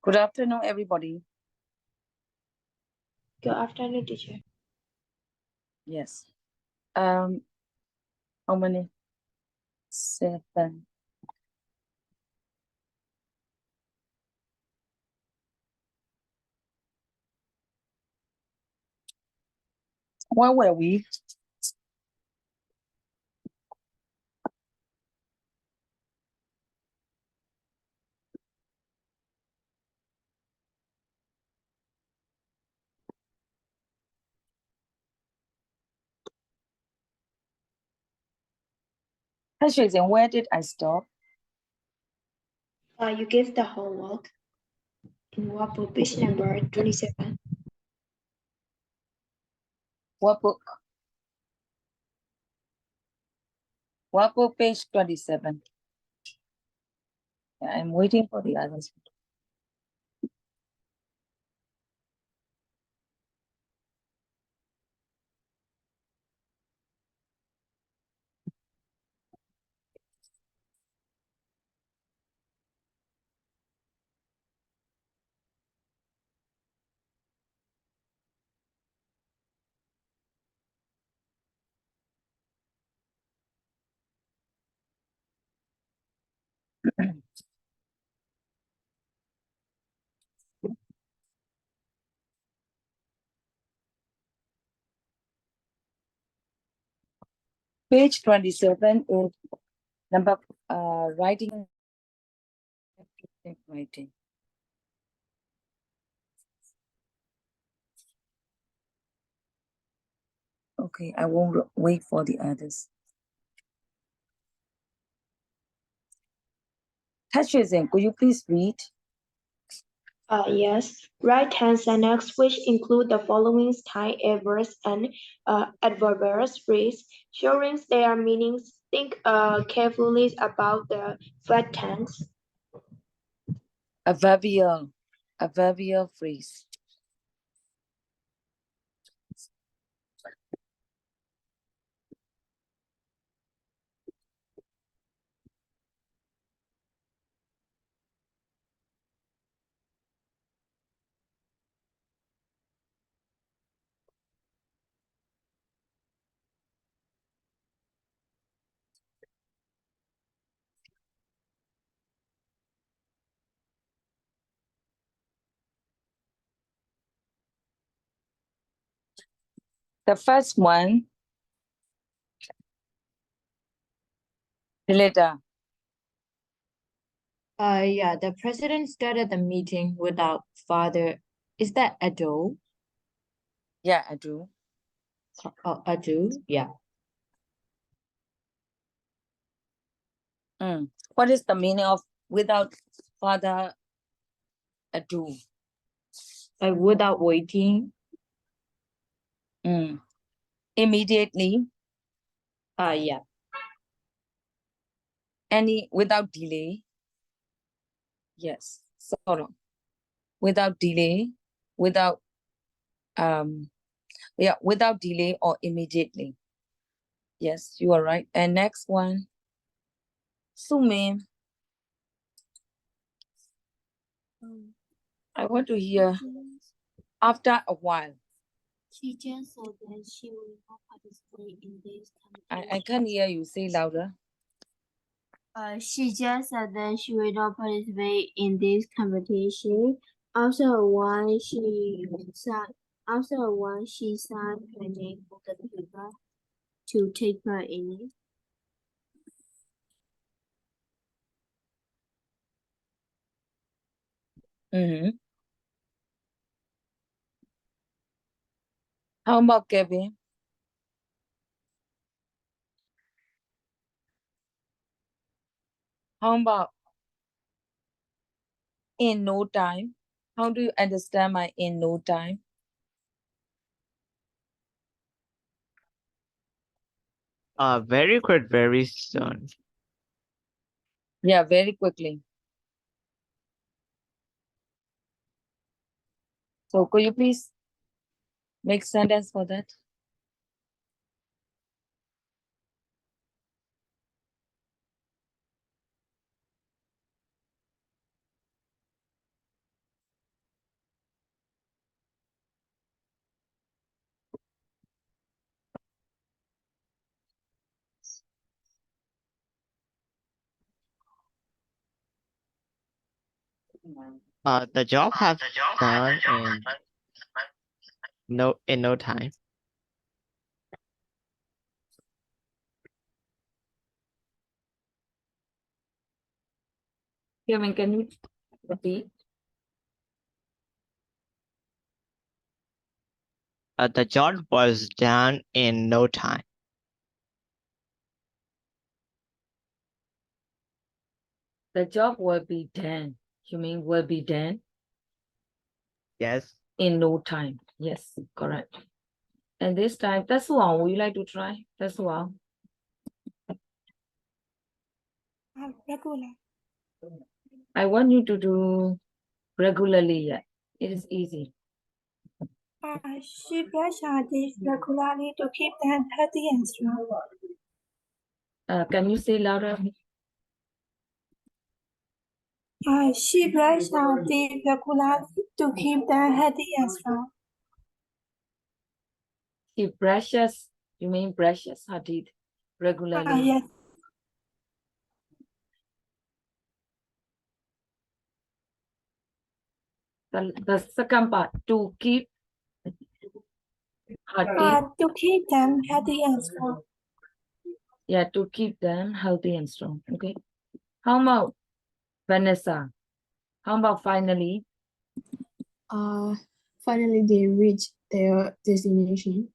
Good afternoon, everybody. Good afternoon, teacher. Yes. How many? 7. Where were we? And where did I stop? You gave the homework in workbook page number 27. What book? What book? Page 27. Yeah, I'm waiting for the others. Page 27 is number writing. Writing. Okay, I won't wait for the others. Hutchinson, could you please read? Yes. Right-hand sentence which include the following style adverbs and adverbial phrase, showing their meanings. Think carefully about the verb tense. Adverbial phrase. The first one, Leda. Yeah, the president started the meeting without father. Is that Ado? Yeah, I do. Ado, yeah. What is the meaning of without father ado? Without waiting. Immediately. Yeah. Without delay. Yes. So without delay, without without delay or immediately. Yes, you are right. And next one, Sume. I want to hear after a while. She just said that she will not participate in this competition. I can't hear you. Say louder. She just said that she will not participate in this competition. After a while, she signed her name on the paper to take part in it. How about Kevin? How about in no time? How do you understand my in no time? Very quick, very soon. Yeah, very quickly. So could you please make sentence for that? The job has done in no time. Kevin, can you repeat? The job was done in no time. The job will be done. You mean will be done Yes. in no time? Yes, correct. And this time, that's one. Would you like to try? That's one. Regular. I want you to do regularly. Yeah, it is easy. She brushes her teeth regularly to keep them healthy and strong. Can you say louder? She brushes her teeth regularly to keep them healthy and strong. She brushes. You mean brushes her teeth regularly? Yes. The second part, to keep her teeth. To keep them healthy and strong. Yeah, to keep them healthy and strong. Okay. How about Vanessa? How about finally? Finally they reach their destination.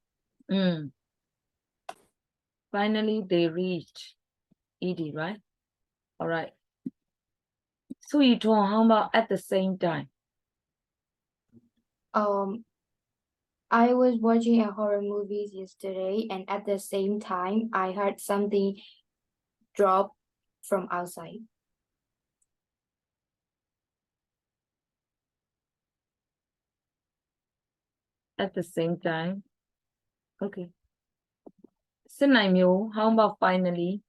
Finally, they reached ED, right? All right. So you told how about at the same time? I was watching a horror movies yesterday, and at the same time, I heard something drop from outside. At the same time. Okay. Xin này Miu, how about finally?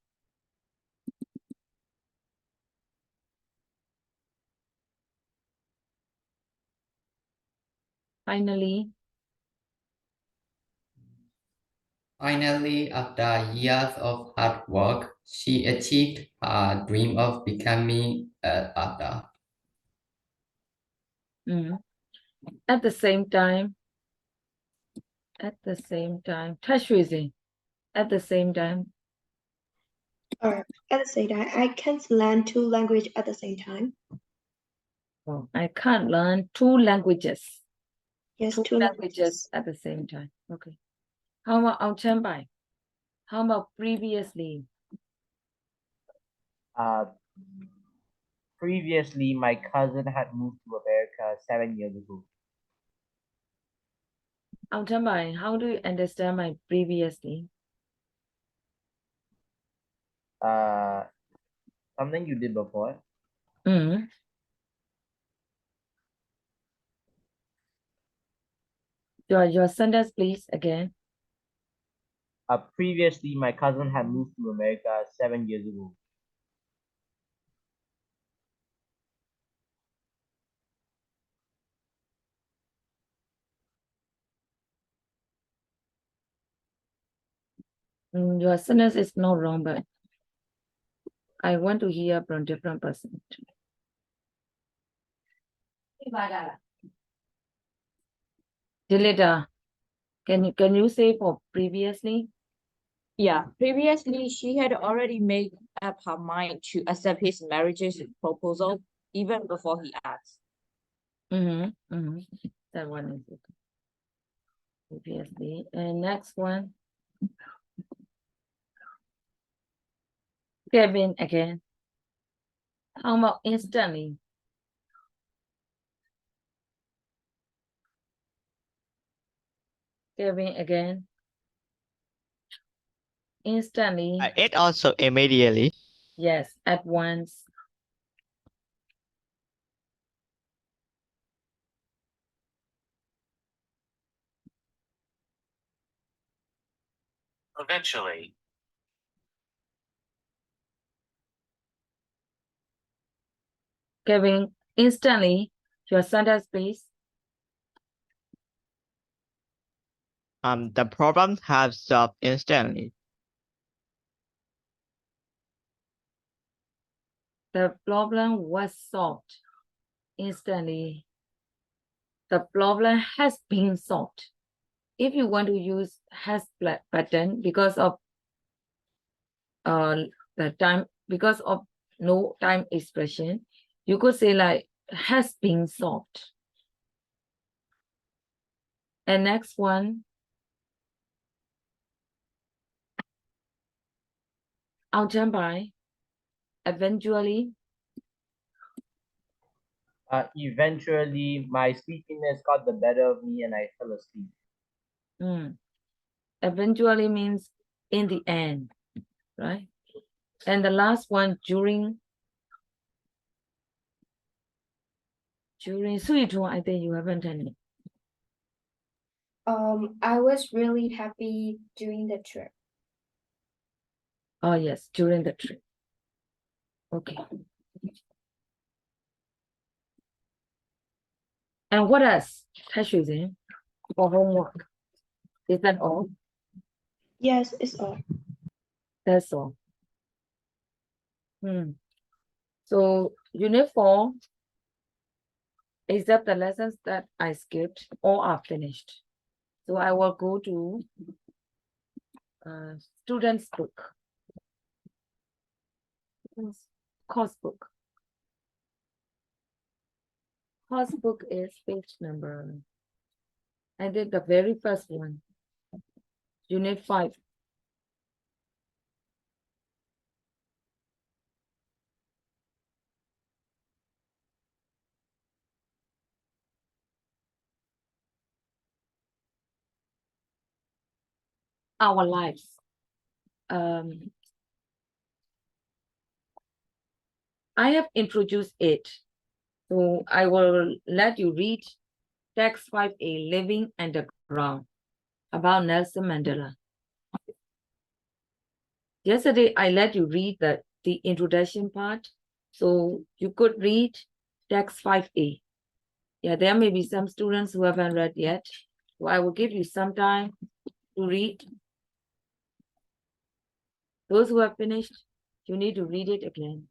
Finally. Finally, after years of hard work, she achieved her dream of becoming a doctor. At the same time. At the same time. Tashwizi. At the same time. At the same time, I can't learn two languages at the same time. Oh, I can't learn two languages. Yes, two languages at the same time. Okay. How about Auchenbai? How about previously? Previously, my cousin had moved to America 7 years ago. Auchenbai, how do you understand my previously? Something you did before. Your sentence, please, again. Previously, my cousin had moved to America 7 years ago. Your sentence is not wrong, but I want to hear from different person. Dilita, can you say for previously? Yeah, previously she had already made up her mind to accept his marriage's proposal even before he asked. That one is it. Previously. And next one. Kevin again. How about instantly? Kevin again. Instantly. It also immediately. Yes, at once. Eventually. Kevin, instantly. Your sentence, please. The problem have solved instantly. The problem was solved instantly. The problem has been solved. If you want to use pattern because of the time, because of no time expression, you could say like has been solved. And next one, I'll jump by. Eventually, Eventually, my sleepiness got the better of me and I fell asleep. eventually means in the end, right? And the last one, during. Suitu, I think you haven't any. I was really happy during the trip. Oh yes, during the trip. Okay. And what else? Tashuzi, for homework. Is that all? Yes, it's all. That's all. So unit 4, except the lessons that I skipped, all are finished. So I will go to student's book. Course book. Course book is page number. I did the very first one. Unit 5. Our lives. I have introduced it. So I will let you read text 5A, Living Underground, about Nelson Mandela. Yesterday, I let you read the introduction part. So you could read text 5A. Yeah, there may be some students who haven't read yet. So I will give you some time to read. Those who have finished, you need to read it again.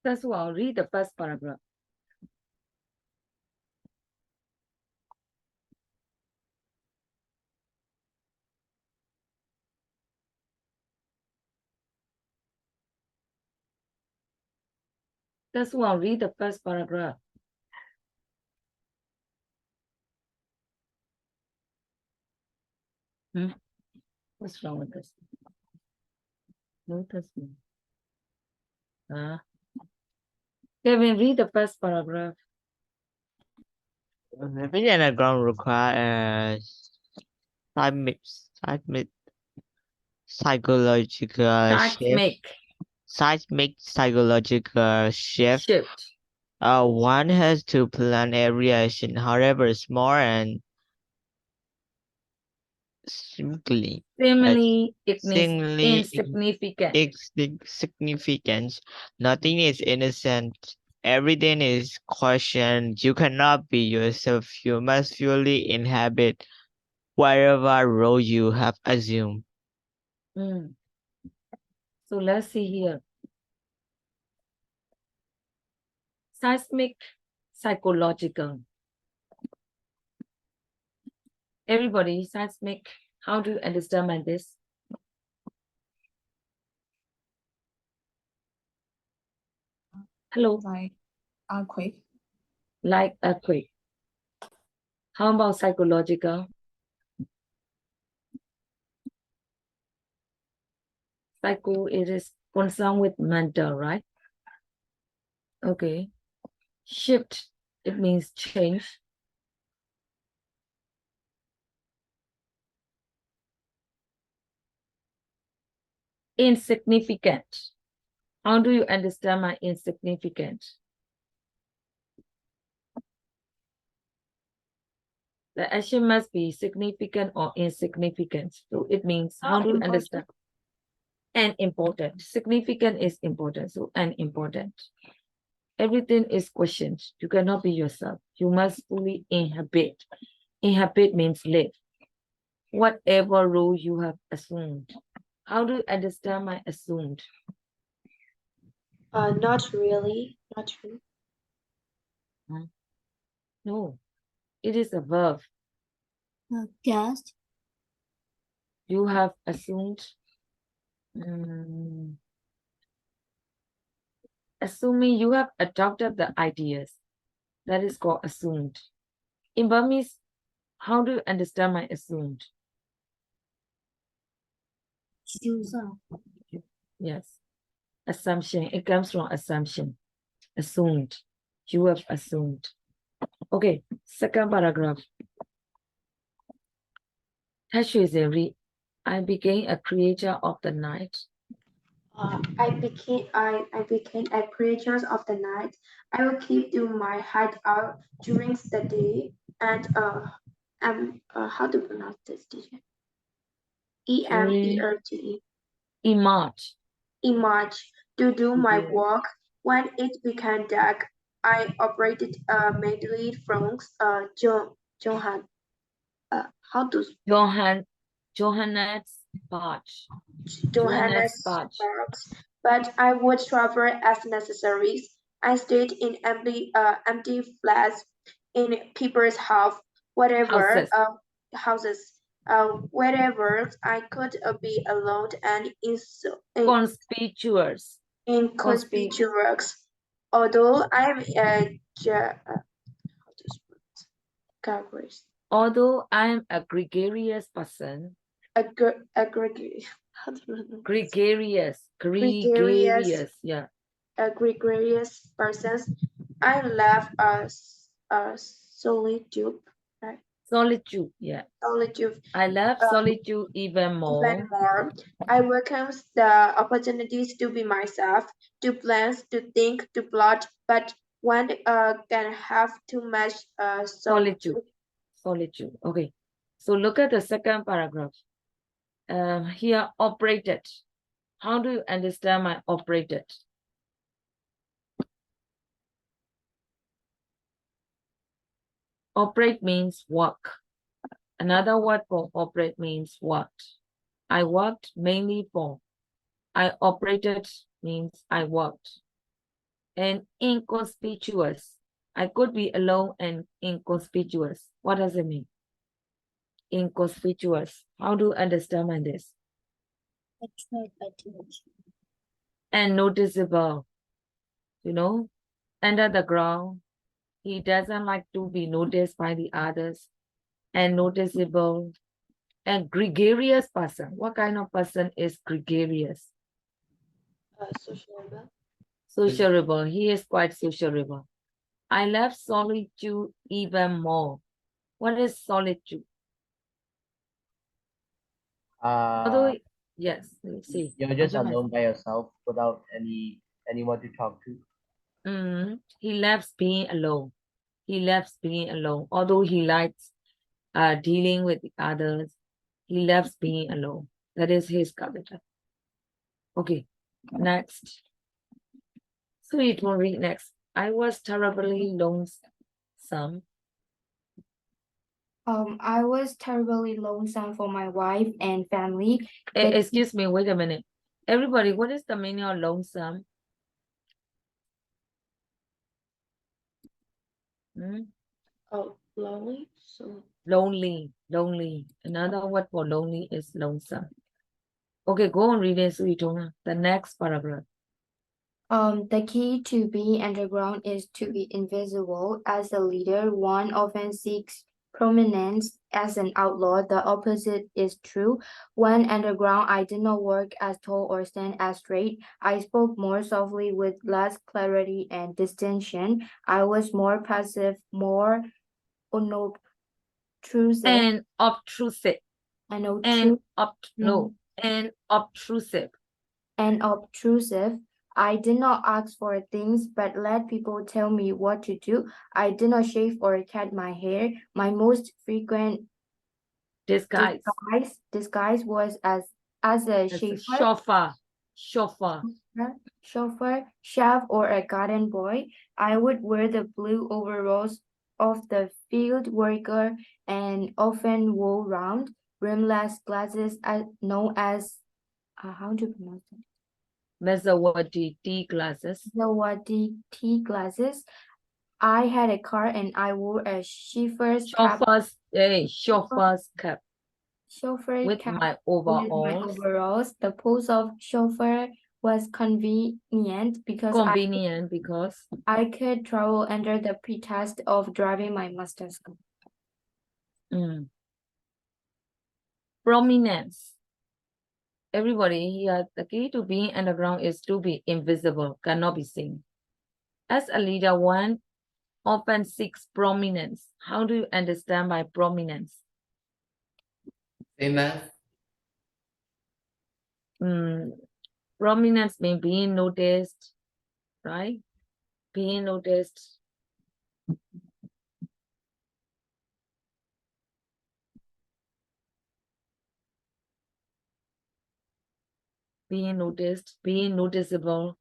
That's why I'll read the first paragraph. That's why I'll read the first paragraph. What's wrong with this? Notice me. Kevin, read the first paragraph. Living underground requires seismic psychological shift. Seismic psychological shift. One has to plan every action, however small and seemingly insignificant. Nothing is innocent. Everything is questioned. You cannot be yourself. You must fully inhabit whatever role you have assumed. So let's see here. Seismic psychological. Everybody, seismic. How do you understand this? Hello. Like earthquake. Like earthquake. How about psychological? Psycho, it is concerned with mental, right? Okay. Shift, it means change. Insignificant. How do you understand my insignificant? The action must be significant or insignificant. So it means how do you understand? And important. Significant is important. So and important. Everything is questioned. You cannot be yourself. You must fully inhabit. Inhabit means live. Whatever role you have assumed. How do you understand my assumed? Not really. Not really. No, it is a verb. Guessed. You have assumed. Assuming you have adopted the ideas. That is called assumed. In Burmese, how do you understand my assumed? Yes. Assumption. It comes from assumption. Assumed. You have assumed. Okay. Second paragraph. I became a creature of the night. I became a creature of the night. I will keep to my hideout during the day and how to pronounce this, teacher? EMERT. Emerge. Emerge to do my work. When it became dark, I operated mainly from Johann. How to Johannesburg. Johannesburg, but I would travel as necessary. I stayed in empty flats in people's houses, wherever I could be alone and inconspicuous. Although I am Although I am a gregarious person. Gregarious. Yeah. A gregarious persons. I love solitude. Right? Solitude, yeah. Solitude. I love solitude even more. I welcome the opportunities to be myself, to plan, to think, to plot, but one can have too much solitude. Solitude. Okay. So look at the second paragraph. Here, operated. How do you understand my operated? Operate means work. Another word for operate means worked. I worked mainly for. I operated means I worked. And inconspicuous. I could be alone and inconspicuous. What does it mean? Inconspicuous. How do you understand this? Attract attention. And noticeable. Under the ground. He doesn't like to be noticed by the others. And noticeable. And gregarious person. What kind of person is gregarious? Sociable. Sociable. He is quite sociable. I love solitude even more. What is solitude? Although, yes, let's see. You're just alone by yourself without anyone to talk to. He loves being alone. He loves being alone. Although he likes dealing with the others, he loves being alone. That is his character. Okay, next. So it will read next. I was terribly lonesome. I was terribly lonesome for my wife and family. Excuse me, wait a minute. Everybody, what is the meaning of lonesome? Oh, lonely. So Lonely. Another word for lonely is lonesome. Okay, go on reading Suitona. The next paragraph. The key to being underground is to be invisible. As a leader, one often seeks prominence. As an outlaw, the opposite is true. When underground, I did not work as tall or stand as straight. I spoke more softly with less clarity and distinction. I was more passive, more unobtrusive. And obtrusive. And obtrusive. And obtrusive. I did not ask for things, but let people tell me what to do. I did not shave or cut my hair. My most frequent disguise was as a chauffeur, chef, or a garden boy. I would wear the blue overalls of the field worker and often wore round, rimless glasses known as how do you pronounce it? Mezawati tea glasses. Mezawati tea glasses. I had a car and I wore a chauffeur's cap. Chauffeur's cap. Chauffeur cap my overalls. with my overalls. The post of chauffeur was convenient because I could travel under the pretext of driving my master's car. Prominence. Everybody here, the key to being underground is to be invisible, cannot be seen. As a leader, one often seeks prominence. How do you understand by prominence? Famous. Prominence means being noticed, right? Being noticed. Being noticed, being noticeable.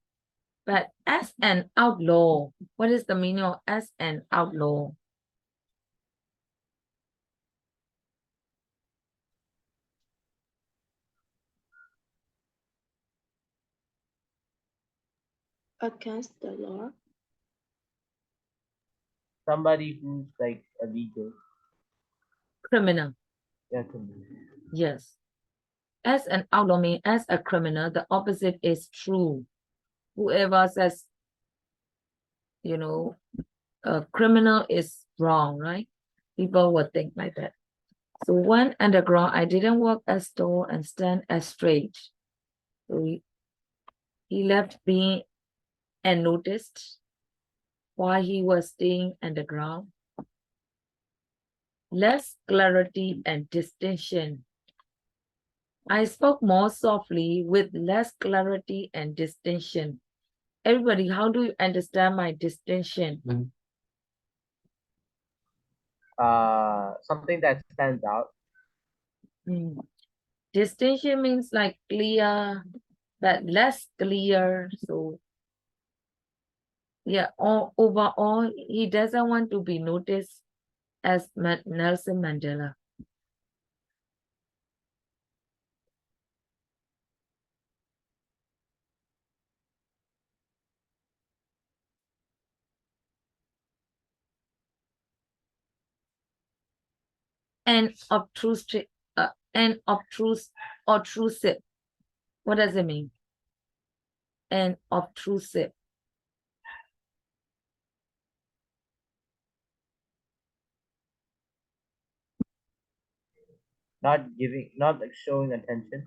But as an outlaw, what is the meaning of as an outlaw? against the law. Somebody who's like illegal. Criminal. Yeah, yes. As an outlaw means as a criminal, the opposite is true. Whoever says, a criminal is wrong, right? People would think like that. So when underground, I didn't walk as tall and stand as straight. So he left being and noticed while he was staying underground. Less clarity and distinction. I spoke more softly with less clarity and distinction. Everybody, how do you understand my distinction? Something that stands out. Distinction means like clear, but less clear. So yeah, overall, he doesn't want to be noticed as Nelson Mandela. And obtrusive, obtrusive. What does it mean? And obtrusive. Not like showing attention.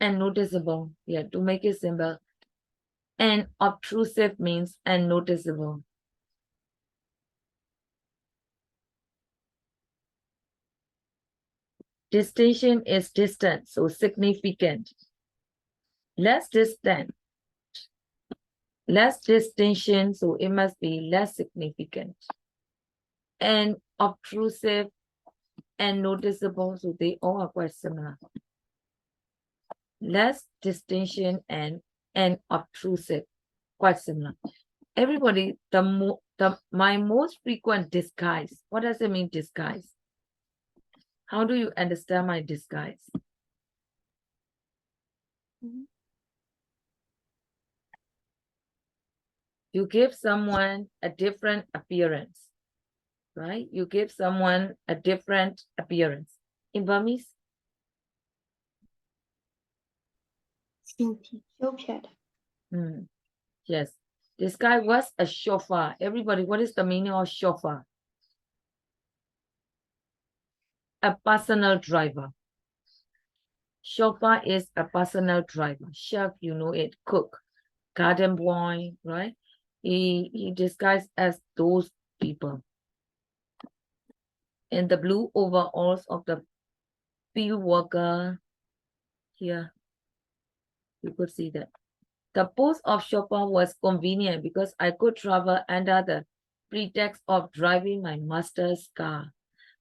And noticeable. Yeah, to make it simple. And obtrusive means unnoticeable. Distinction is distant, so significant. Less distant. Less distinction, so it must be less significant. And obtrusive and noticeable, so they all are quite similar. Less distinction and obtrusive, quite similar. Everybody, my most frequent disguise. What does it mean, disguise? How do you understand my disguise? You give someone a different appearance, right? You give someone a different appearance. In Burmese? Yes. This guy was a chauffeur. Everybody, what is the meaning of chauffeur? A personal driver. Chauffeur is a personal driver. Chef, you know it. Cook, garden boy, right? He disguised as those people. In the blue overalls of the field worker here, you could see that. The post of chauffeur was convenient because I could travel under the pretext of driving my master's car.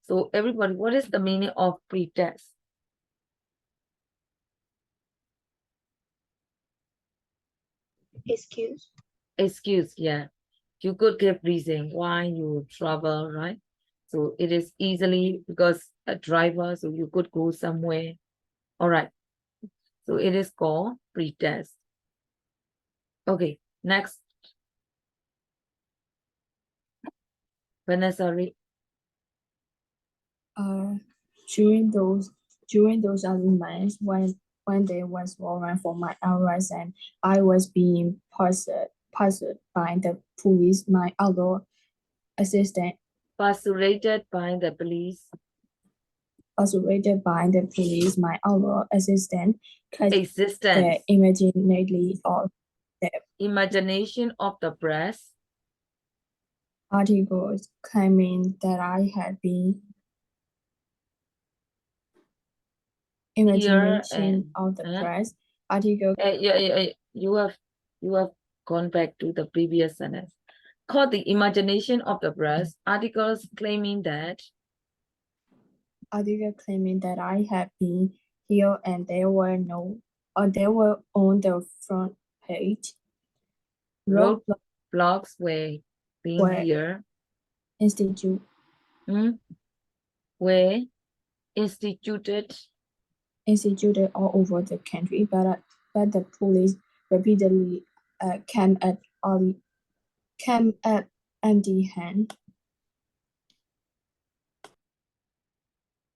So everybody, what is the meaning of pretext? Excuse. Excuse, yeah. You could give reason why you travel, right? So it is easily because a driver, so you could go somewhere. All right. So it is called pretext. Okay, next. Vanessa, read. During those early months when there was warrant for my arrest and I was being pursued by the police, my other assistant Persuaded by the police. persuaded by the police, my other assistant cut Existence. the imaginary of the Imagination of the press. articles claiming that I had been imagination of the press article You have gone back to the previous sentence. Called the imagination of the press. Articles claiming that I had been here and they were on the front page. roadblocks were being Were here. Were instituted instituted all over the country, but the police repeatedly came at empty-handed.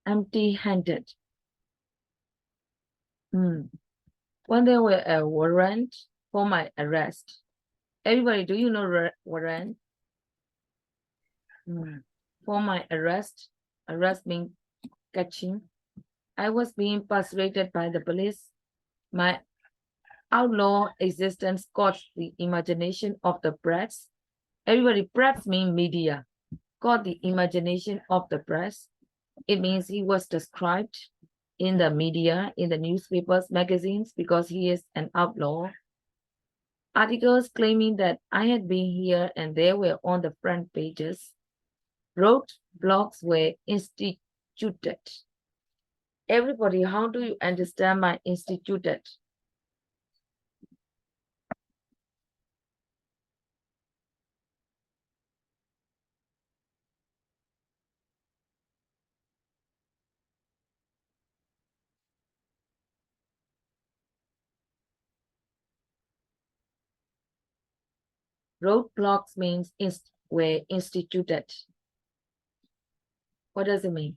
empty-handed. When there were a warrant for my arrest. Everybody, do you know warrant? For my arrest means catching. I was being persuaded by the police. My outlaw existence caught the imagination of the press. Everybody, press means media. Caught the imagination of the press. It means he was described in the media, in the newspapers, magazines, because he is an outlaw. Articles claiming that I had been here and there were on the front pages. Roadblocks were instituted. Everybody, how do you understand my instituted? Roadblocks means were instituted. What does it mean?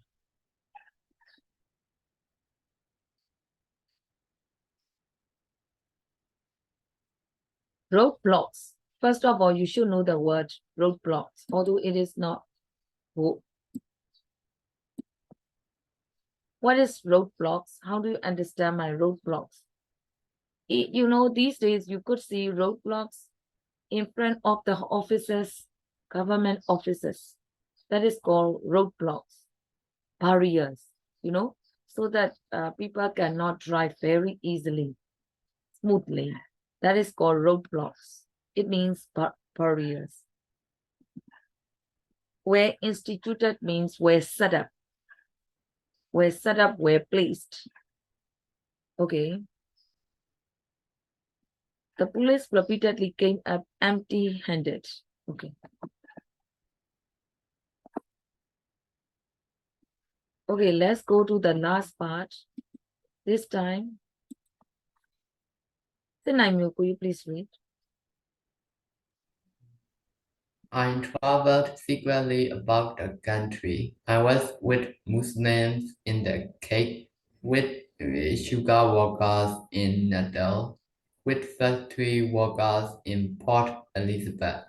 Roadblocks. First of all, you should know the word roadblocks, although it is not. What is roadblocks? How do you understand my roadblocks? You know, these days you could see roadblocks in front of the offices, government offices. That is called roadblocks, barriers, you know, so that people cannot drive very easily, smoothly. That is called roadblocks. It means barriers. Where instituted means where set up. Where set up, where placed. Okay. The police repeatedly came up empty-handed. Okay. Okay, let's go to the last part. This time, Sinaimyo, could you please read? I traveled secretly about the country. I was with Muslims in the cake, with sugar workers in Nadal, with factory workers in Port Elizabeth.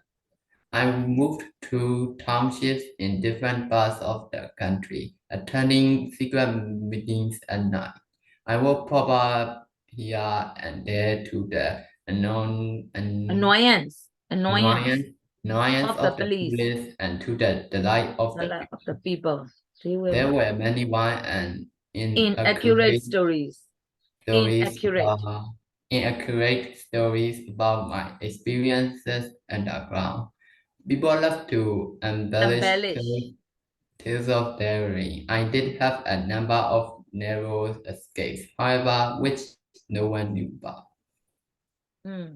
I moved to townships in different parts of the country, attending secret meetings at night. I would pop up here and there to the Annoyance annoyance of the of the police, police and to the delight of the the life people. of the people. There were many wild and Inaccurate stories. stories Inaccurate. inaccurate stories about my experiences underground. People love to embellish Embellish. tales of daring. I did have a number of narrow escapes, however, which no one knew about. Hmm.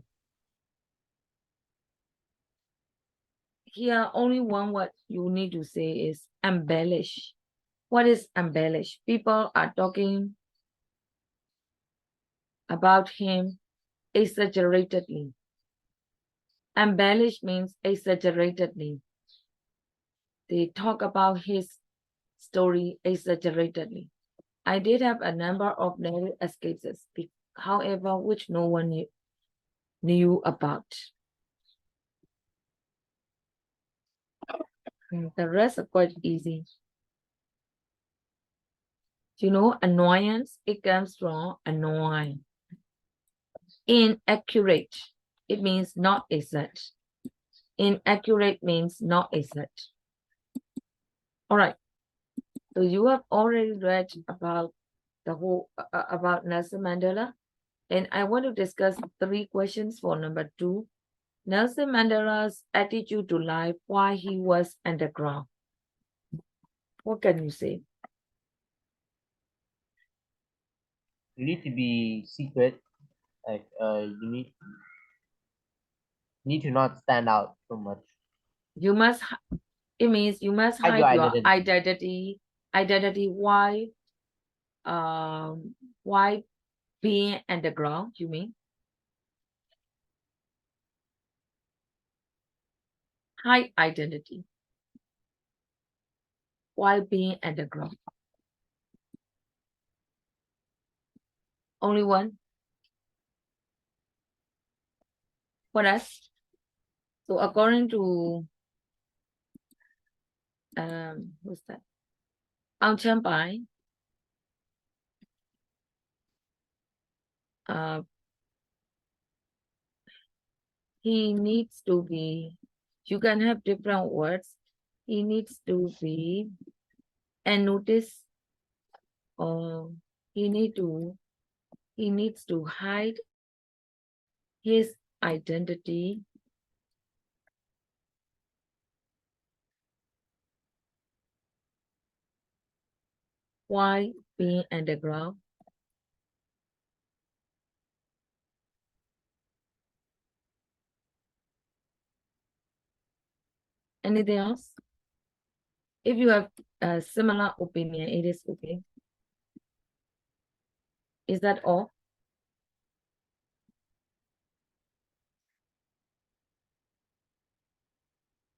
Here, only one word you need to say is embellish. What is embellish? People are talking about him exaggeratedly. Embellish means exaggeratedly. They talk about his story exaggeratedly. I did have a number of narrow escapes, however, which no one knew about. The rest are quite easy. You know, annoyance, it comes from annoy. Inaccurate, it means not exact. Inaccurate means not exact. All right. So you have already read about the whole about Nelson Mandela, and I want to discuss 3 questions for number 2. Nelson Mandela's attitude to life while he was underground. What can you say? You need to be secret. Like you need to not stand out so much. You must. It means you must Hide your hide your identity. identity. Why being underground? You mean hide identity? Why being underground? Only one. What else? So according to who's that? Eng Tr Ohnmar, he needs to be. You can have different words. He needs to be and notice, or he needs to hide his identity while being underground. Anything else? If you have a similar opinion, it is okay. Is that all?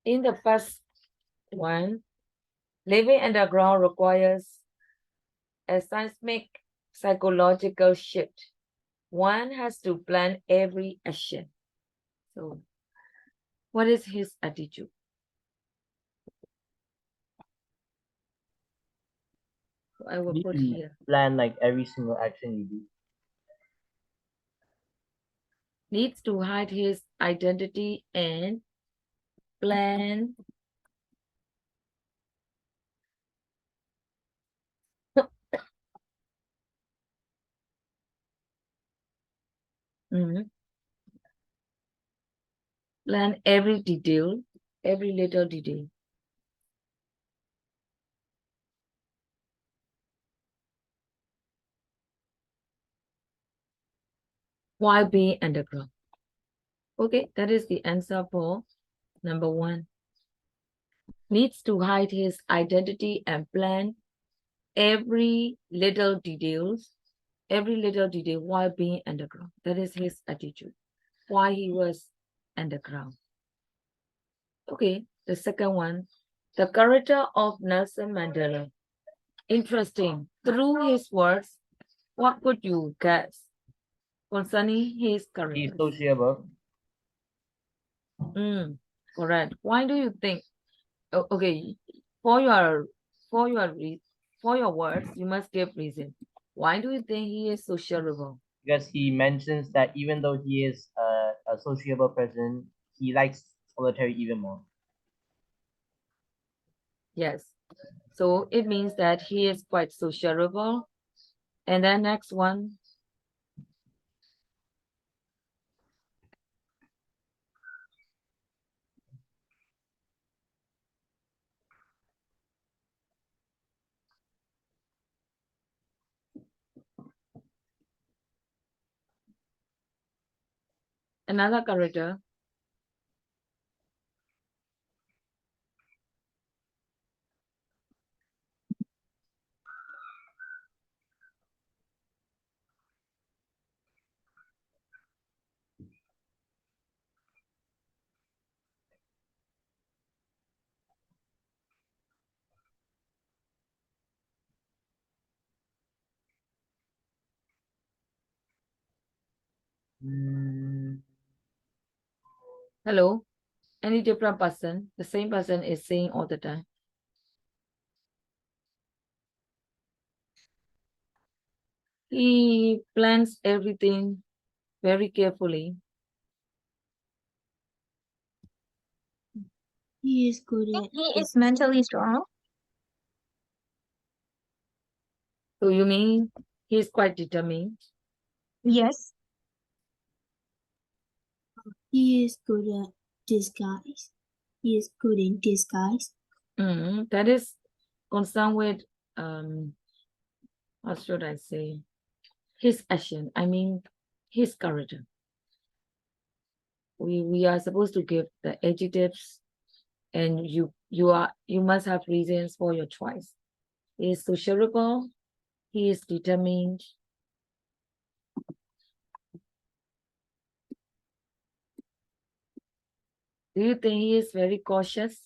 In the first one, Living underground requires a seismic psychological shift. One has to plan every action. So, what is his attitude? So I will Need put to here. plan like every single action you do. Needs to hide his identity and plan plan every detail, every little detail. Why be underground? Okay, that is the answer for number 1. Needs to hide his identity and plan every little detail while being underground. That is his attitude. Why he was underground. Okay, the second one. The character of Nelson Mandela. Interesting. Through his words, what could you guess concerning his He's character? sociable. Correct. Why do you think? Okay, for your words, you must give reason. Why do you think he is sociable? Because he mentions that even though he is a sociable person, he likes solitary even more. Yes. So it means that he is quite sociable. And then next one. Another character. Hello? Any different person? The same person is saying all the time. He plans everything very carefully. He is good at He is mentally strong. So you mean he's quite determined? Yes. he is good at disguise. He is good in disguise. That is concerned with what should I say? His action. I mean his character. We are supposed to give the adjectives, and you must have reasons for your choice. He is sociable. He is determined. Do you think he is very cautious?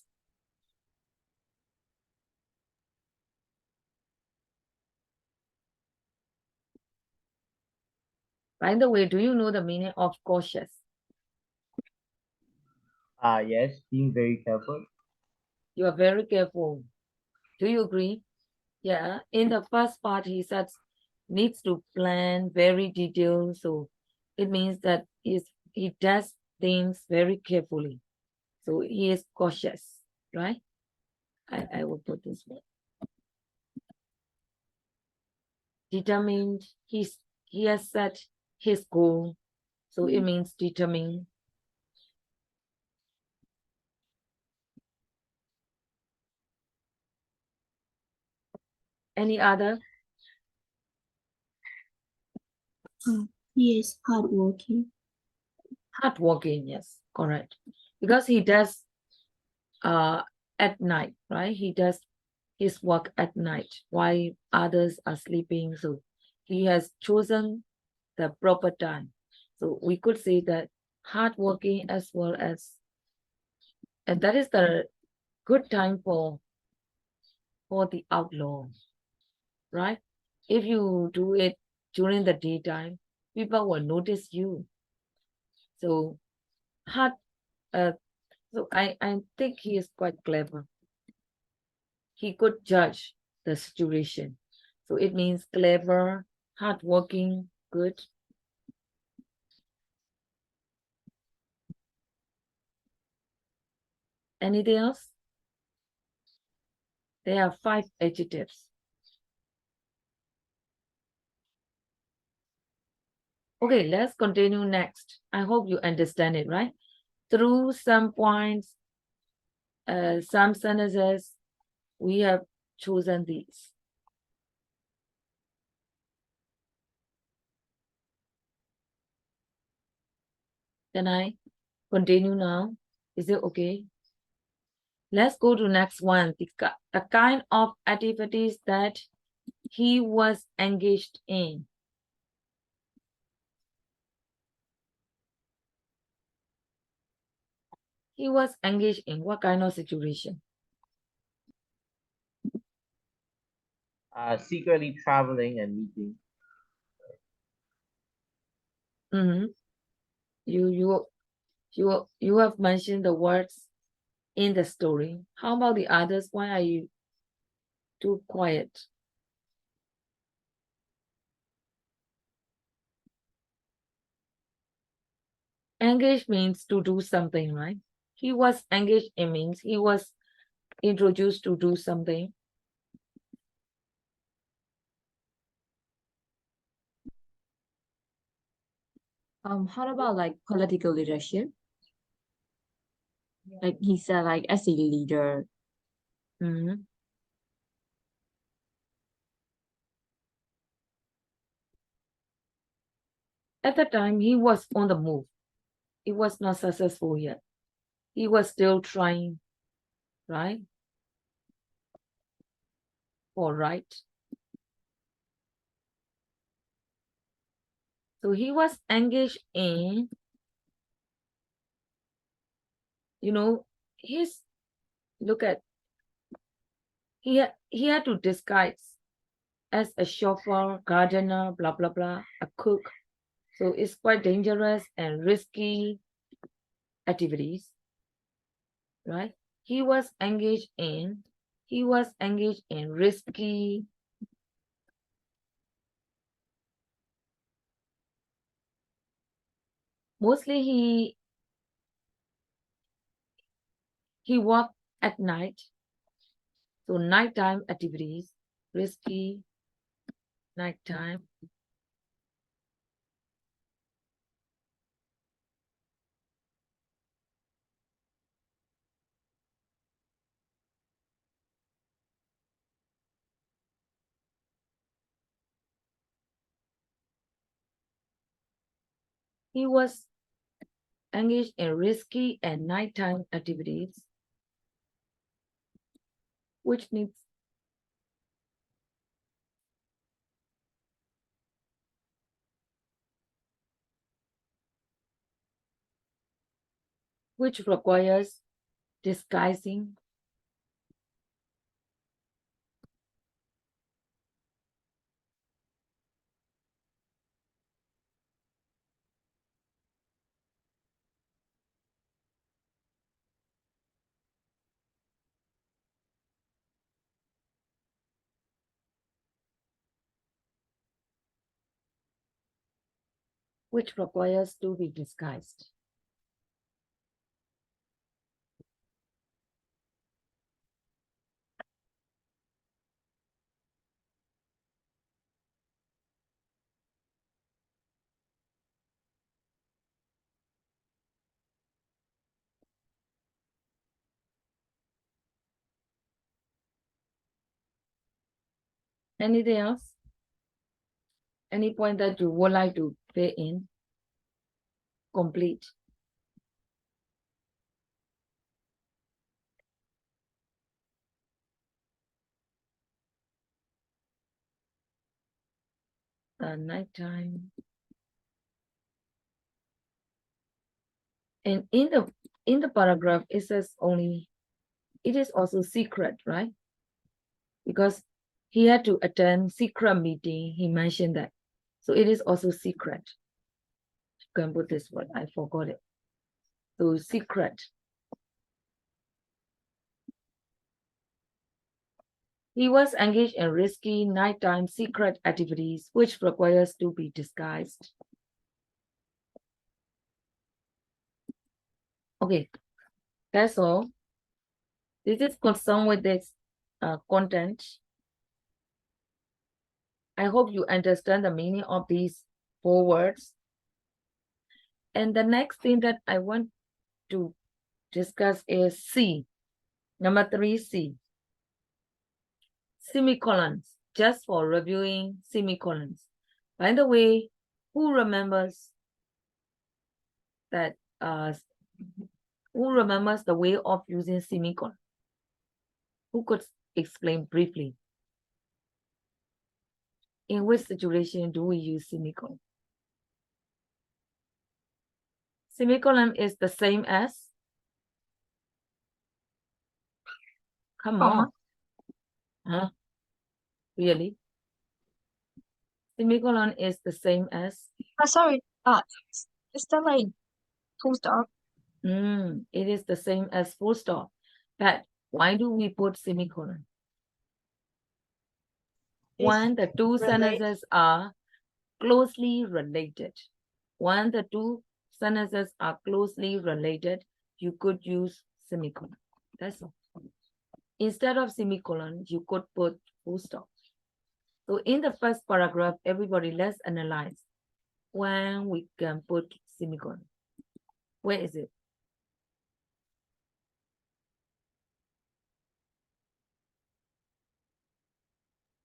By the way, do you know the meaning of cautious? Yes, being very careful. You are very careful. Do you agree? Yeah. In the first part, he said needs to plan very detailed. So it means that he does things very carefully. So he is cautious, right? I will put this one. Determined. He has set his goal. So it means determined. Any other? He is hardworking. Hardworking, yes, correct. Because he does at night, right? He does his work at night while others are sleeping. So he has chosen the proper time. So we could say that hardworking as well as, and that is the good time for for the outlaw, right? If you do it during the daytime, people will notice you. So hard, so I think he is quite clever. He could judge the situation. So it means clever, hardworking, good. Anything else? There are 5 adjectives. Okay, let's continue next. I hope you understand it, right? Through some points, some sentences, we have chosen these. Can I continue now? Is it okay? Let's go to next one. The kind of activities that he was engaged in. He was engaged in what kind of situation? Secretly traveling and meeting. Mm-hmm. You have mentioned the words in the story. How about the others? Why are you too quiet? Engaged means to do something, right? He was engaged, it means he was introduced to do something. How about like political leadership? Like he said, like as a leader. Mhm. At the time, he was on the move. He was not successful yet. He was still trying, right? All right. So he was engaged in, his, look at, he had to disguise as a chauffeur, gardener, blah, blah, blah, a cook. So it's quite dangerous and risky activities, right? He was engaged in risky. Mostly he worked at night. So nighttime activities, risky, nighttime. He was engaged in risky and nighttime activities, which means which requires disguising, which requires to be disguised. Anything else? Any point that you would like to pay in? Complete. Nighttime. And in the paragraph, it says only, it is also secret, right? because he had to attend secret meeting. He mentioned that. So it is also secret. You can put this word. I forgot it. So secret. He was engaged in risky nighttime secret activities, which requires to be disguised. Okay, that's all. This is concerned with this content. I hope you understand the meaning of these 4 words. And the next thing that I want to discuss is C. Number 3C. Semicolons, just for reviewing semicolons. By the way, who remembers that who remembers the way of using semicolon? Who could explain briefly? In which situation do we use semicolon? Semicolon is the same as? Come on. Huh? Really? Semicolon is the same as? Sorry. Is that like full stop? It is the same as full stop. But why do we put semicolon? When the two sentences are closely related. When the two sentences are closely related, you could use semicolon. That's all. Instead of semicolon, you could put full stop. So in the first paragraph, everybody, let's analyze when we can put semicolon. Where is it?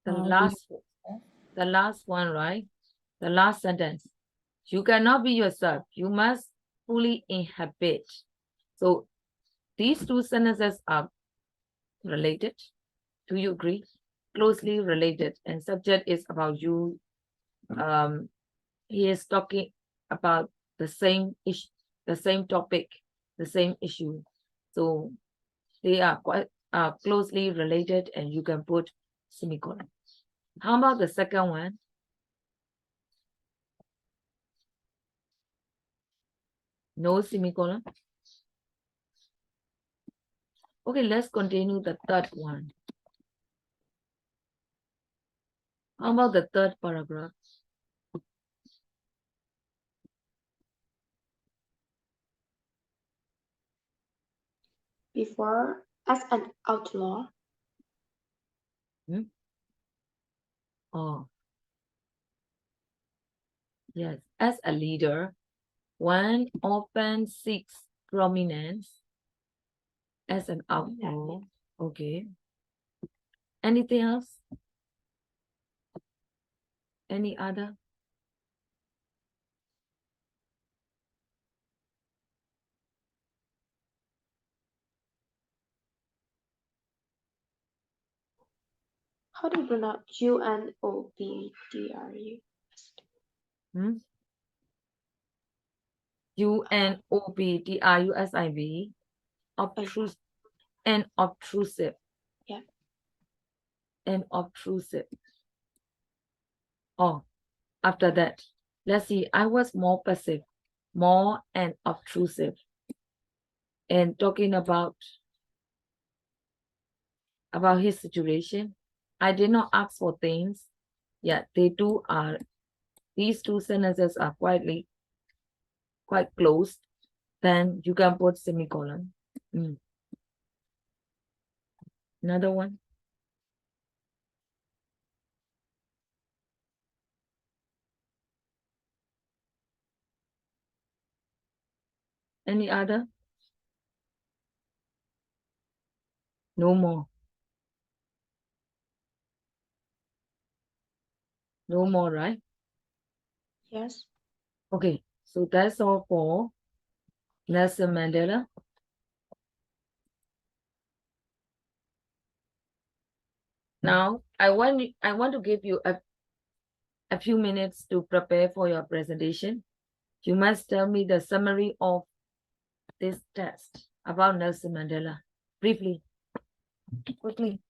The last one, right? The last sentence. You cannot be yourself. You must fully inhabit. So these 2 sentences are related. Do you agree? Closely related. And subject is about you. He is talking about the same issue, the same topic, the same issue. So they are quite closely related, and you can put semicolon. How about the second one? No semicolon. Okay, let's continue the third one. How about the third paragraph? Before, as an outlaw. Oh, yes. As a leader, one often seeks prominence as an outlaw. Okay. Anything else? Any other? How do you pronounce UNOBDRU? UNOBDRUSIV. Obtrusive and obtrusive. Yeah. And obtrusive. Oh, after that, let's see. I was more passive, more and obtrusive. And talking about his situation. I did not ask for things. Yeah, these 2 sentences are quite close. Then you can put semicolon. Another one. Any other? No more. No more, right? Yes. Okay, so that's all for Nelson Mandela. Now, I want to give you a few minutes to prepare for your presentation. You must tell me the summary of this test about Nelson Mandela. Briefly, quickly.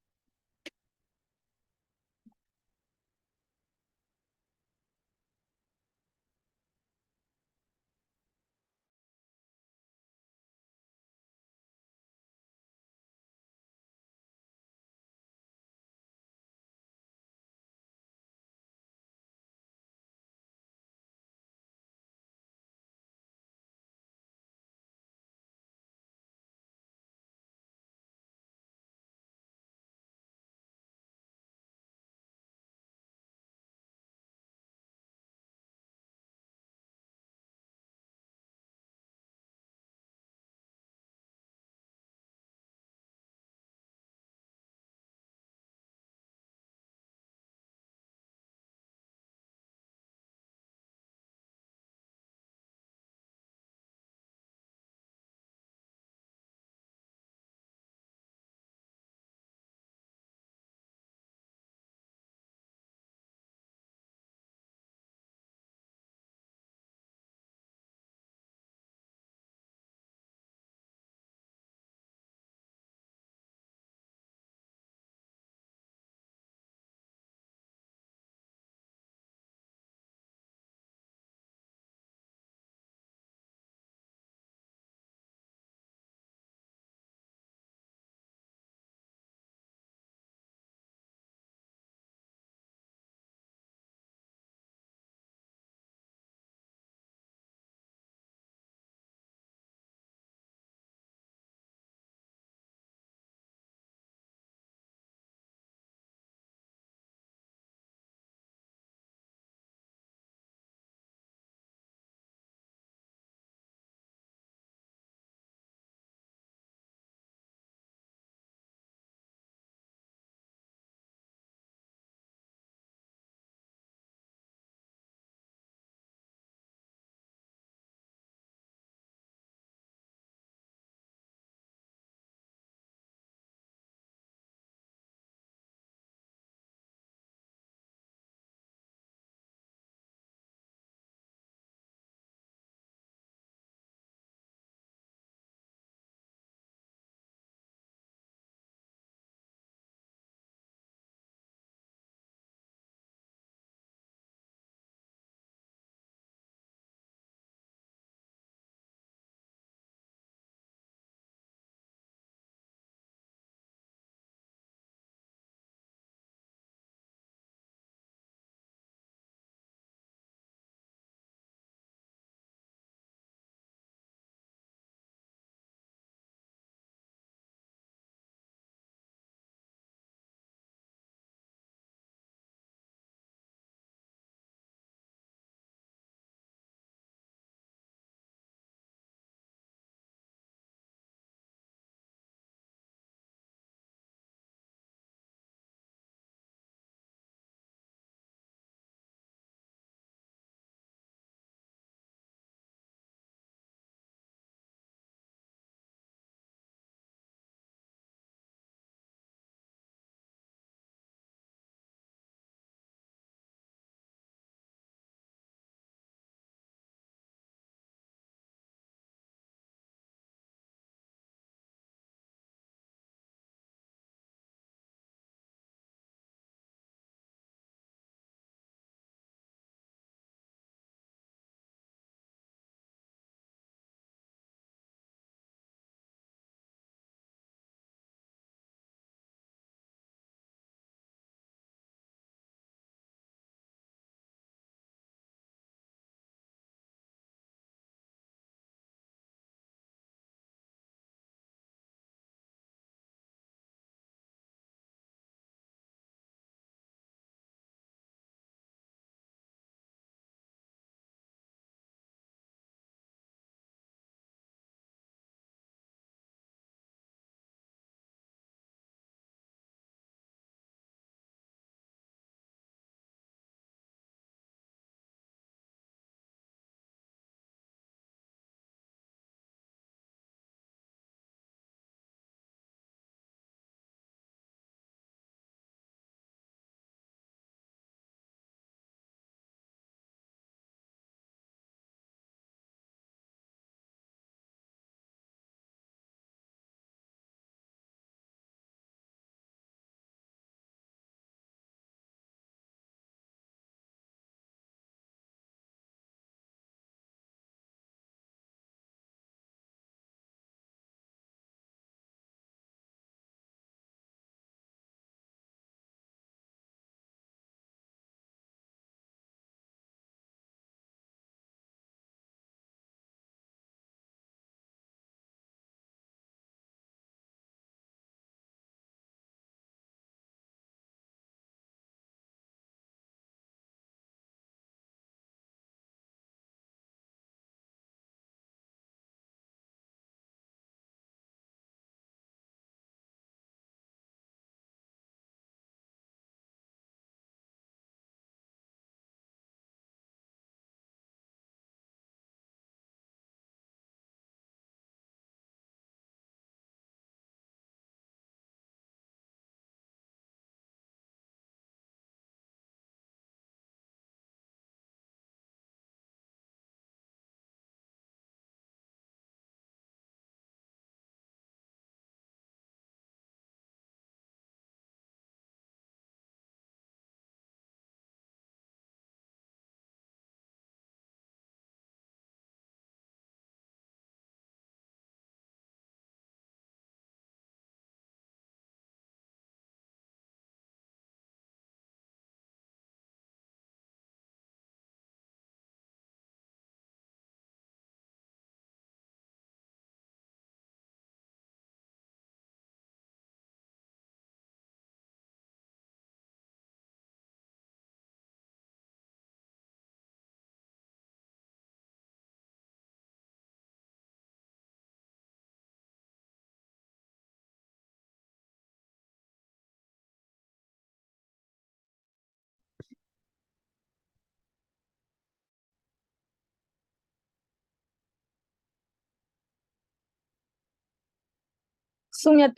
Sumya,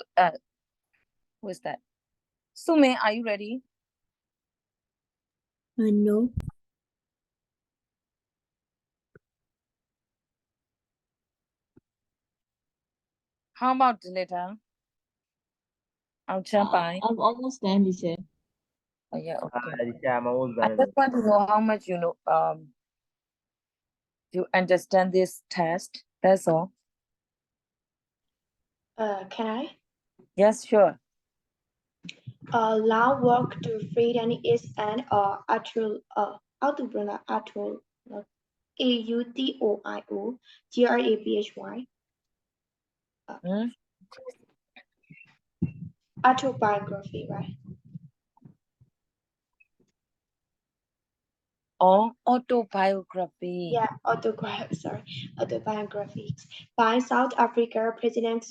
who is that? Sume, are you ready? No. How about later? I'll jump by. I'm almost done, teacher. Oh, yeah, okay. Yeah, I'm almost I done. just want to know how much you know, you understand this test. That's all. Can I? Yes, sure. Lao walked to freedom is an how to pronounce Atul Autoiu Graphy Hmm? autobiography, right? Or autobiography. Yeah, autobiographies by South Africa President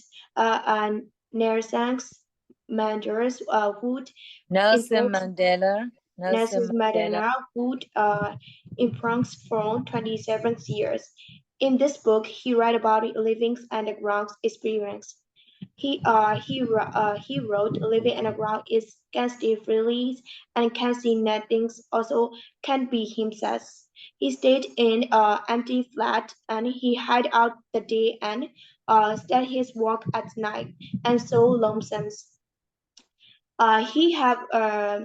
Nelson Mandela would Nelson influence Mandela. Nelson Nelson Mandela. Mandela would influence from 27 years. In this book, he wrote about living underground experience. He wrote living underground is can see freely and can see nothing. Also, can be himself. He stayed in an empty flat and he hid out the day and stayed his walk at night and so lonesome. He have uh,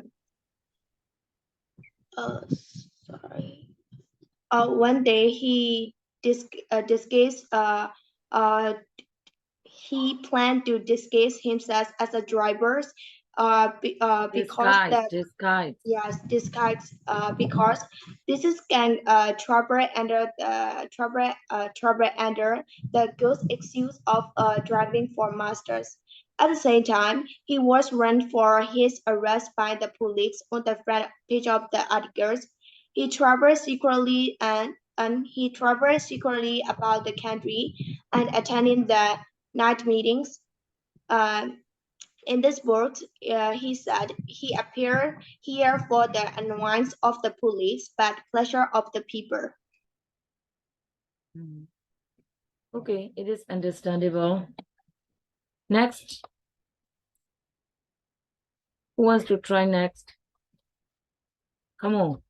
sorry. One day disguised he planned to disguise himself as a driver because Disguise, the disguise. yes disguise because this is can trouble under the good excuse of driving for masters. At the same time, he was run for his arrest by the police on the front page of the articles. He traveled secretly and he traveled secretly about the country and attending the night meetings. Um, in this book, he said he appeared here for the annoyance of the police, but pleasure of the people. Mhm. Okay, it is understandable. Next. Who wants to try next? Come on.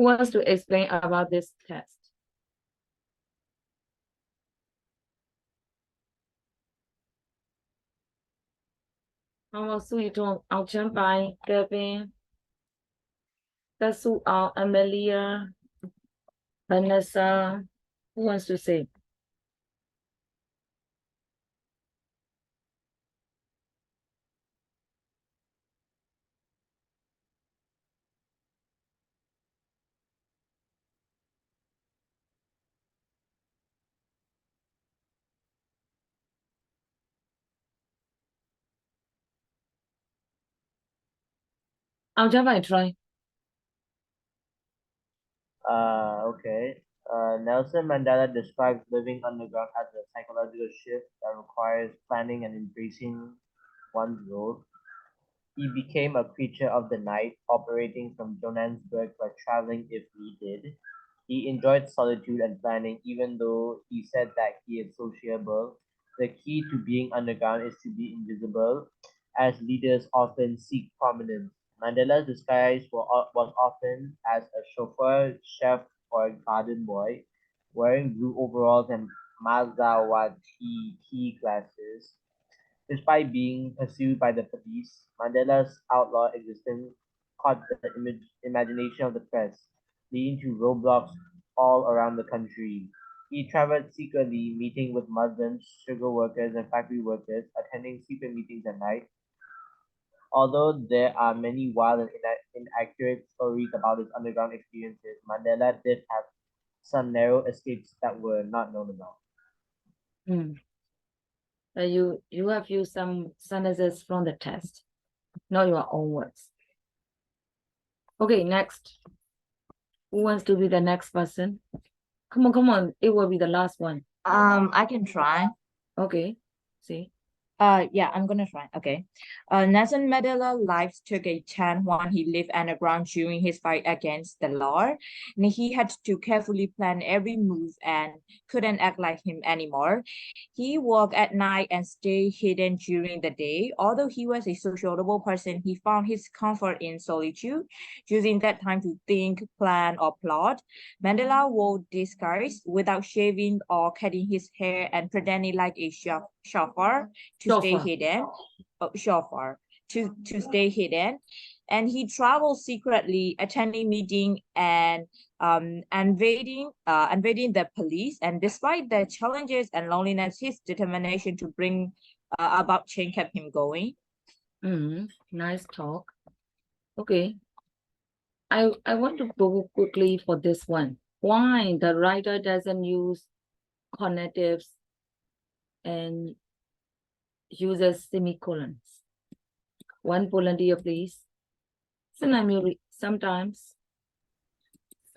Who wants to explain about this test? I'll jump by Kevin. That's who Amelia, Vanessa. Who wants to say? I'll jump by try. Okay. Nelson Mandela describes living underground as a psychological shift that requires planning and embracing one's role. He became a creature of the night, operating from Johannesburg but traveling if needed. He enjoyed solitude and planning, even though he said that he is sociable. The key to being underground is to be invisible, as leaders often seek prominence. Mandela's disguise was often as a chauffeur, chef, or garden boy, wearing blue overalls and Maserati key glasses. Despite being pursued by the police, Mandela's outlaw existence caught the imagination of the press, leading to roadblocks all around the country. He traveled secretly, meeting with Muslims, sugar workers, and factory workers, attending secret meetings at night. Although there are many wild and inaccurate stories about his underground experiences, Mandela did have some narrow escapes that were not known about. Hmm. You have used some sentences from the test, not your own words. Okay, next. Who wants to be the next person? Come on. It will be the last one. I can try. Okay. See. Yeah, I'm gonna try. Okay. Nelson Mandela life took a turn when he lived underground during his fight against the law. And he had to carefully plan every move and couldn't act like him anymore. He worked at night and stayed hidden during the day. Although he was a sociable person, he found his comfort in solitude, using that time to think, plan, or plot. Mandela wore disguise without shaving or cutting his hair and pretending like a chauffeur to stay Chauffeur. hidden, chauffeur to stay hidden, and he traveled secretly, attending meeting and invading the police. And despite the challenges and loneliness, his determination to bring about change kept him going. Nice talk. Okay. I want to go quickly for this one. Why the writer doesn't use connectives and uses semicolons? One volunteer, please. Sometimes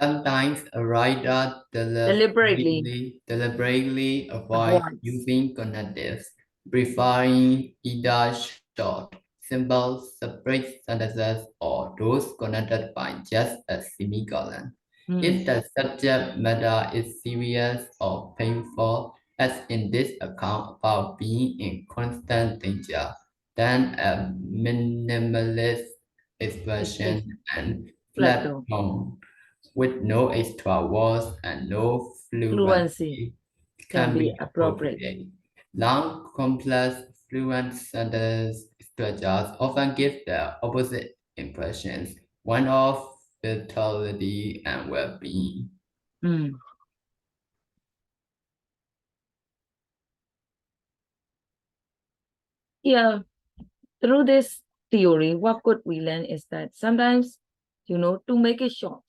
Sometimes a writer Deliberately deliberately avoids avoids. using connectives, preferring either short, simple, separate sentences or those connected by just a semicolon. If the subject matter is serious or painful, as in this account about being in constant danger, then a minimalist expression and Flat flat tone. tone with no extra words and no Fluency fluency can can be be appropriate. appropriate. Long, complex, fluent sentence structures often give the opposite impressions, one of vitality and well-being. Mm. Yeah, through this theory, what could we learn is that sometimes, to make it short,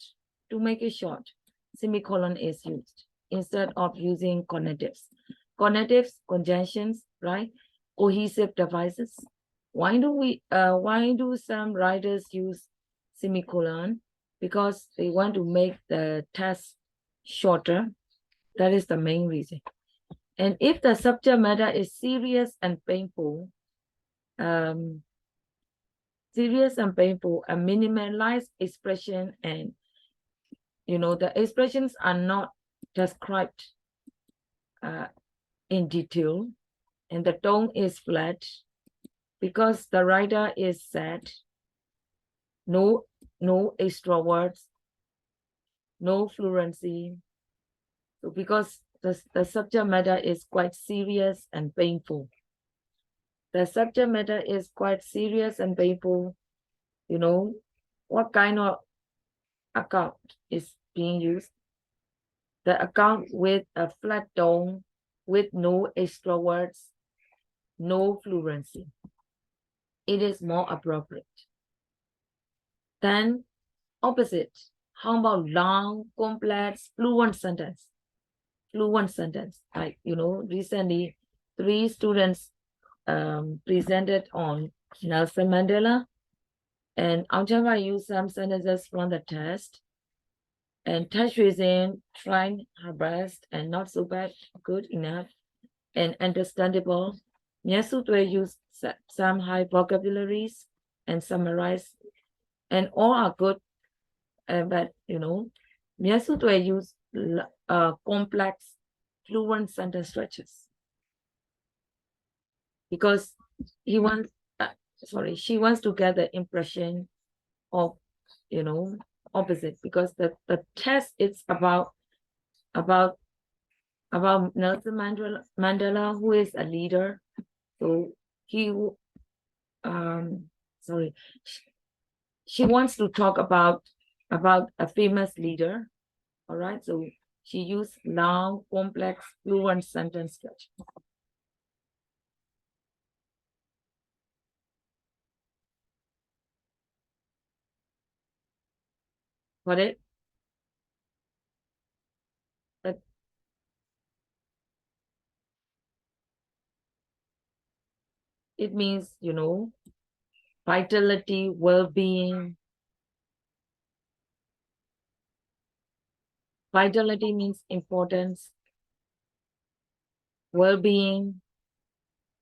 semicolon is used instead of using connectives. Connectives, conjunctions, right? Cohesive devices. Why do some writers use semicolon? Because they want to make the text shorter. That is the main reason. And if the subject matter is serious and painful, a minimalized expression, and the expressions are not described in detail, and the tone is flat because the writer is sad. No extra words, no fluency. So because the subject matter is quite serious and painful. The subject matter is quite serious and painful. What kind of account is being used? The account with a flat tone, with no extra words, no fluency. It is more appropriate. Then opposite, how about long, complex, fluent sentence? Fluent sentence. Like, recently 3 students presented on Nelson Mandela, and Aujava used some sentences from the test. And Tashrizin trying her best and not so bad, good enough and understandable. Nyasutwe used some high vocabularies and summarize, and all are good. But Nyasutwe used complex, fluent sentence structures because she wants to get the impression of opposite, because the test is about Nelson Mandela, who is a leader. So she wants to talk about a famous leader. All right, so she used long, complex, fluent sentence structure. Got it? But it means, vitality, well-being. Vitality means importance, well-being,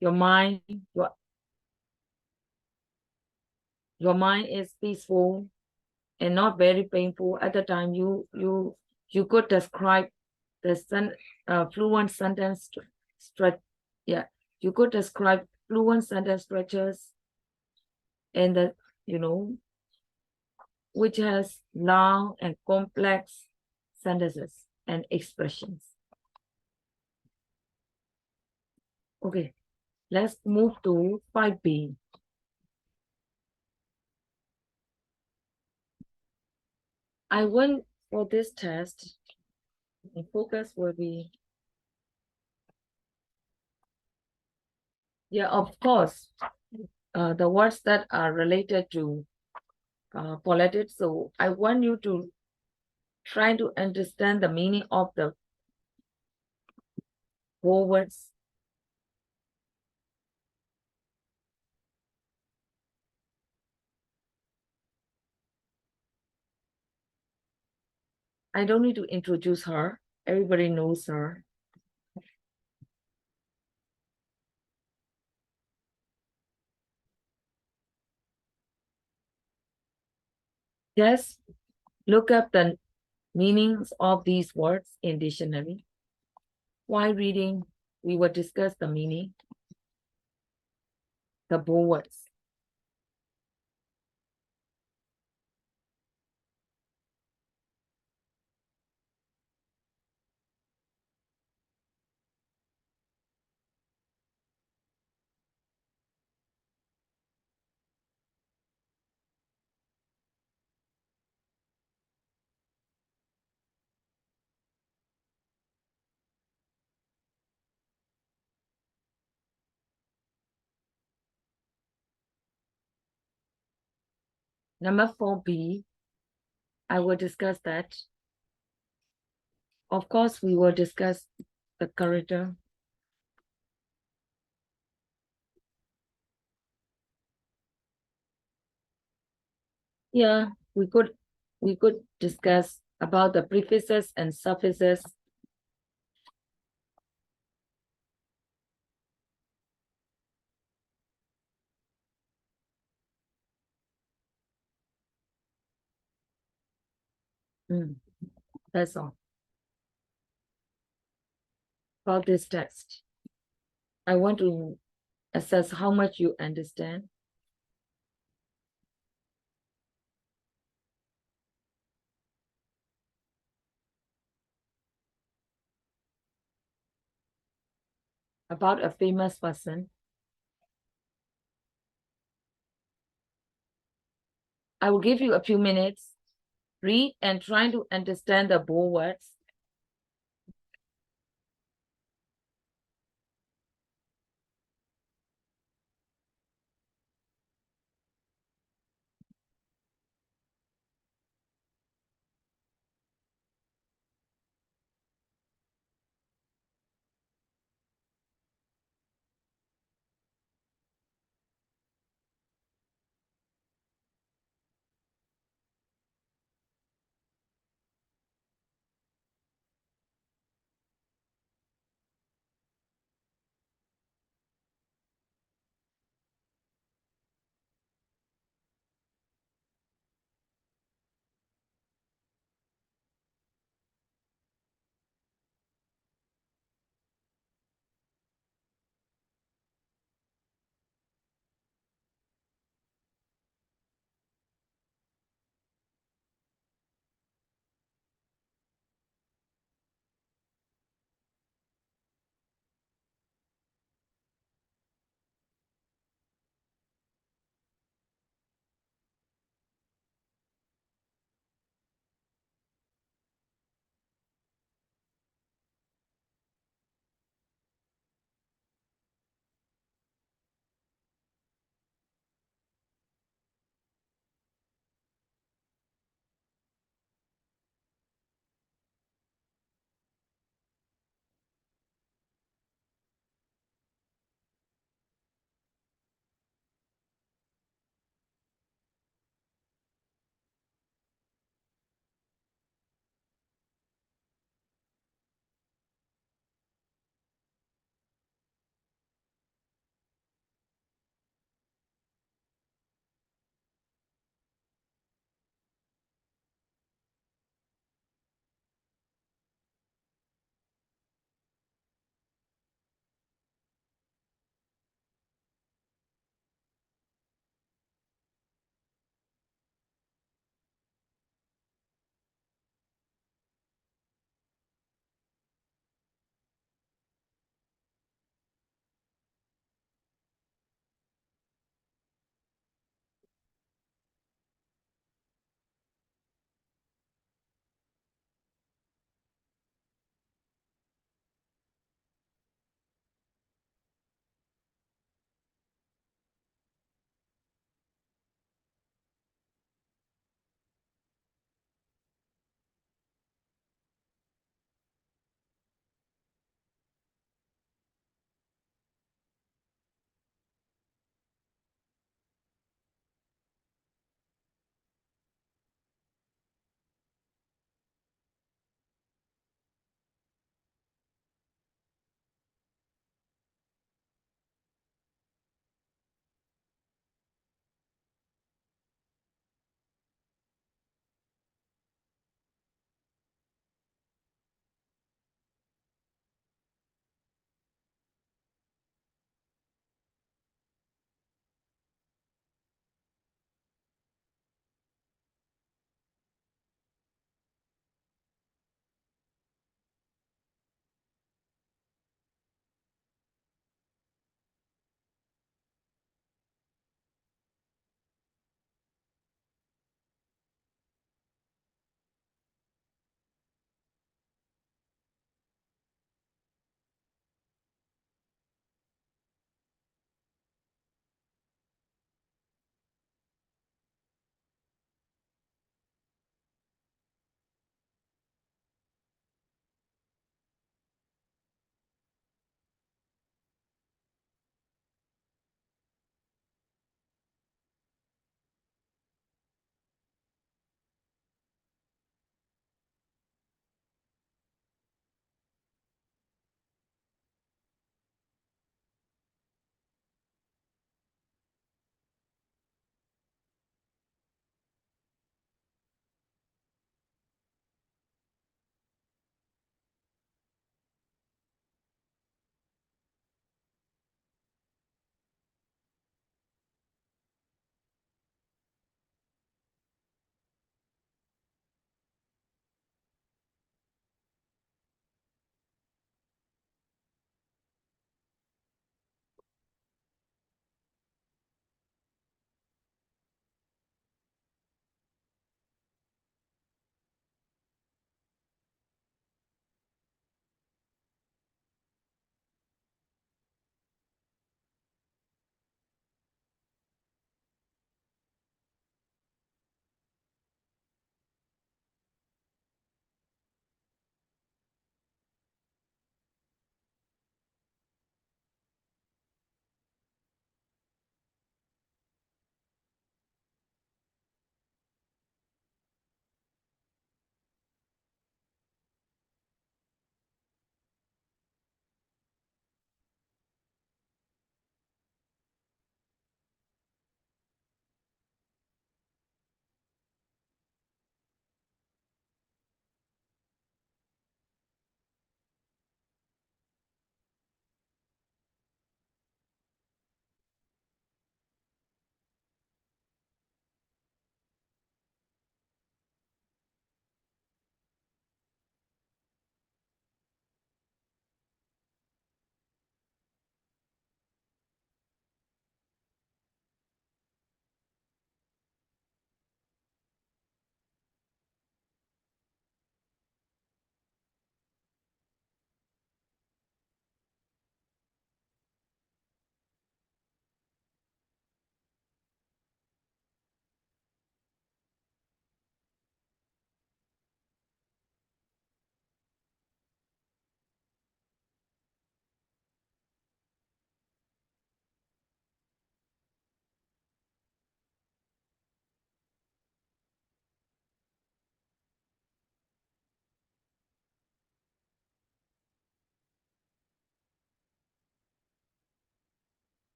your mind, your mind is peaceful and not very painful. At the time, you could describe the fluent sentence structure. Yeah, you could describe fluent sentence structures and the which has long and complex sentences and expressions. Okay, let's move to 5B. I want for this test, the focus will be, yeah, of course, the words that are related to politics. So I want you to try to understand the meaning of the whole words. I don't need to introduce her. Everybody knows her. Just look up the meanings of these words in dictionary. While reading, we will discuss the meaning, the whole words. Number 4B, I will discuss that. Of course, we will discuss the character. Yeah, we could discuss about the prefixes and suffixes. That's all about this text. I want to assess how much you understand. About a famous person. I will give you a few minutes. Read and try to understand the bold words.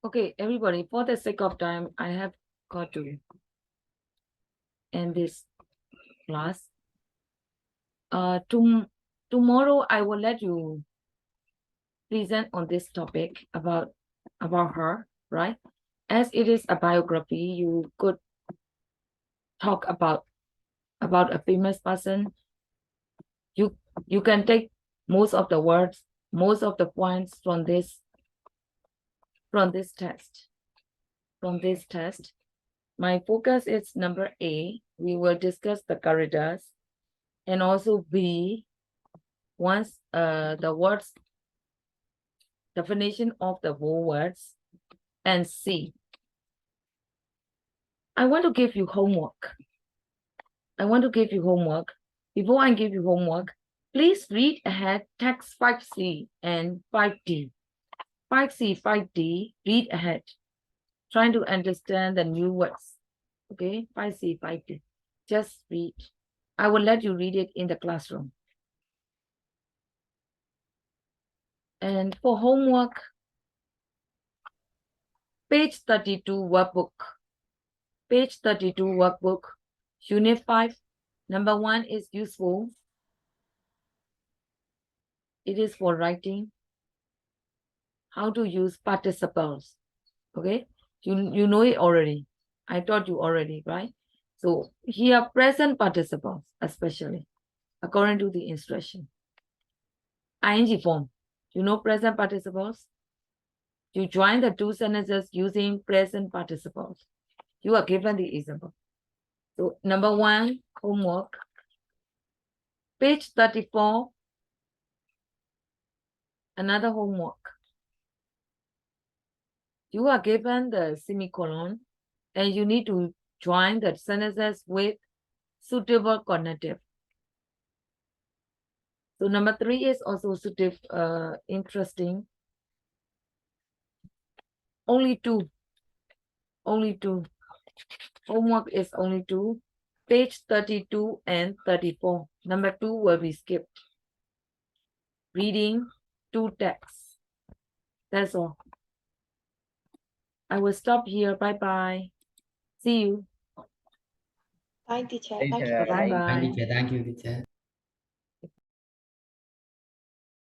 Okay, everybody, for the sake of time, I have got to end this class. Tomorrow I will let you present on this topic about her, right? As it is a biography, you could talk about a famous person. You can take most of the words, most of the points from this test. My focus is number A. We will discuss the corridors, and also B. Once the words, definition of the whole words, and C. I want to give you homework. Before I give you homework, please read ahead text 5C and 5D. 5C, 5D, read ahead. Trying to understand the new words. Okay, 5C, 5D. Just read. I will let you read it in the classroom. And for homework, page 32 workbook. Page 32 workbook, Unit 5. Number 1 is useful. It is for writing. How to use participles. Okay, you know it already. I taught you already, right? So here present participles, especially according to the instruction. ING form. You know present participles? You join the two sentences using present participles. You are given the example. So number 1, homework. Page 34. Another homework. You are given the semicolon and you need to join the sentences with suitable cognitive. So number 3 is also interesting. Only two. Homework is only 2. Page 32 and 34. Number 2 will be skipped. Reading 2 texts. That's all. I will stop here. Bye-bye. See you. Bye, teacher. Teacher, Thank you. Bye-bye. Bye-bye. Thank you, teacher.